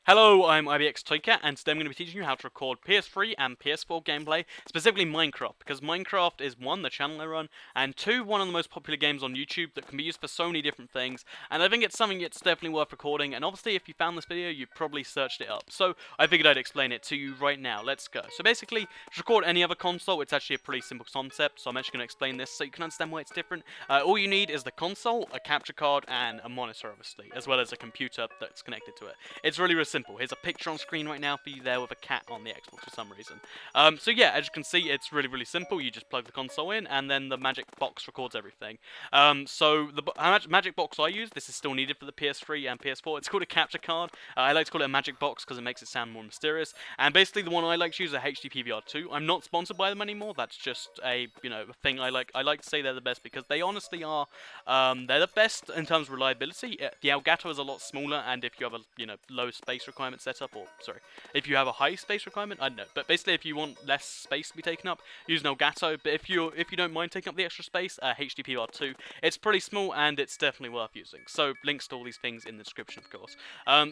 Hello, I'm IBX Toycat, and today I'm going to be teaching you how to record PS3 and PS4 gameplay, specifically Minecraft, because Minecraft is one, the channel I run, and two, one of the most popular games on YouTube that can be used for so many different things, and I think it's something that's definitely worth recording, and obviously if you found this video, you've probably searched it up, so I figured I'd explain it to you right now. Let's go. So basically, to record any other console, it's actually a pretty simple concept, so I'm actually going to explain this so you can understand why it's different. All you need is the console, a capture card, and a monitor, obviously, as well as a computer that's connected to it. It's really simple. Here's a picture on screen right now for you there with a cat on the Xbox for some reason. So yeah, as you can see, it's really simple. You just plug the console in, and then the magic box records everything. So the magic box I use, this is still needed for the PS3 and PS4. It's called a capture card. I like to call it a magic box because it makes it sound more mysterious. And basically, the one I like to use is a HDP VR2. I'm not sponsored by them anymore. That's just a a thing I like. I like to say they're the best because they honestly are. They're the best in terms of reliability. The Elgato is a lot smaller, and if you have a low space requirement setup, or sorry, if you have a high space requirement, I don't know. But basically, if you want less space to be taken up, use an Elgato. But if you don't mind taking up the extra space, HDP R2, it's pretty small and it's definitely worth using. So links to all these things in the description, of course.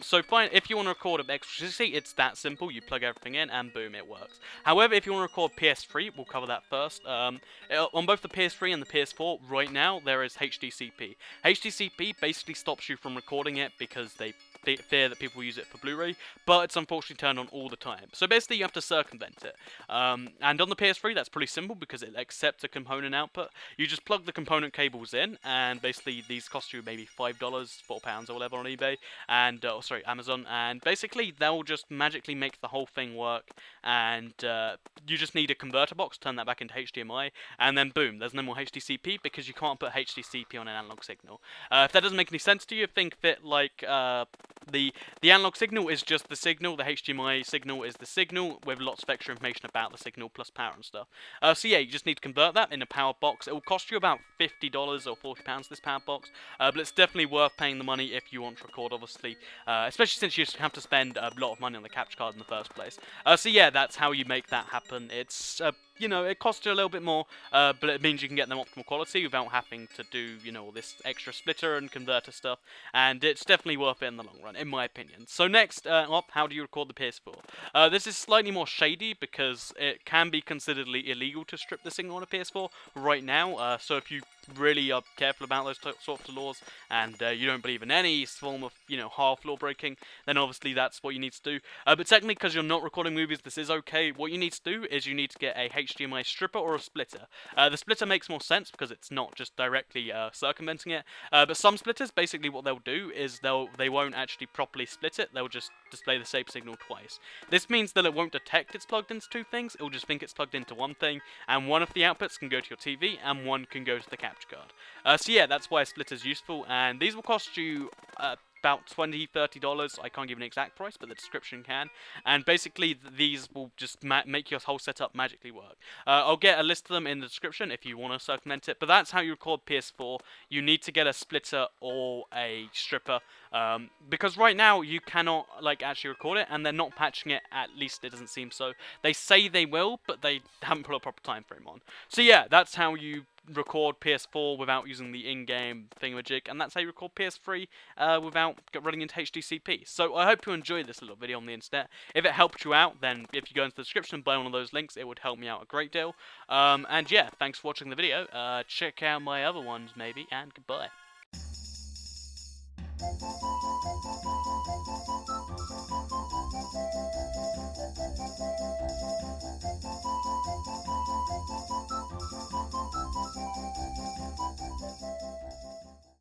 So fine, if you want to record an extra electricity, it's that simple. You plug everything in and boom, it works. However, if you want to record PS3, we'll cover that first. On both the PS3 and the PS4, right now there is HDCP. HDCP basically stops you from recording it because they fear that people use it for Blu-ray, but it's unfortunately turned on all the time. So basically you have to circumvent it. And on the PS3 that's pretty simple because it accepts a component output. You just plug the component cables in, and basically these cost you maybe $5, £4 or whatever on eBay, and sorry, Amazon, and basically they'll just magically make the whole thing work, and you just need a converter box, turn that back into HDMI, and then boom, there's no more HDCP because you can't put HDCP on an analog signal. If that doesn't make any sense to you, think of it like the analog signal is just the signal, the HDMI signal is the signal with lots of extra information about the signal plus power and stuff. So yeah, you just need to convert that in a power box. It will cost you about $50 or £40 this power box, but it's definitely worth paying the money if you want to record, obviously, especially since you have to spend a lot of money on the capture card in the first place. So yeah, that's how you make that happen. It's it costs you a little bit more, but it means you can get them optimal quality without having to do, all this extra splitter and converter stuff, and it's definitely worth it in the long run, in my opinion. So next up, how do you record the PS4? This is slightly more shady because it can be considered illegal to strip the signal on a PS4 right now, so if you really are careful about those sorts of laws, and you don't believe in any form of, half law breaking, then obviously that's what you need to do. But technically, because you're not recording movies, this is okay. What you need to do is you need to get a HDMI stripper or a splitter. The splitter makes more sense because it's not just directly circumventing it. But some splitters, basically what they'll do is they won't actually properly split it. They'll just display the same signal twice. This means that it won't detect it's plugged into two things. It will just think it's plugged into one thing, and one of the outputs can go to your TV, and one can go to the capture card. So yeah, that's why a splitter is useful, and these will cost you about $20–30. I can't give an exact price, but the description can. And basically, these will just make your whole setup magically work. I'll get a list of them in the description if you want to circumvent it. But that's how you record PS4. You need to get a splitter or a stripper, because right now you cannot actually record it, and they're not patching it. At least it doesn't seem so. They say they will, but they haven't put a proper time frame on. So yeah, that's how you record PS4 without using the in-game thingamajig, and that's how you record PS3 without running into HDCP. So I hope you enjoyed this little video on the internet. If it helped you out, then if you go into the description and buy one of those links, it would help me out a great deal. And yeah, thanks for watching the video. Check out my other ones maybe, and goodbye.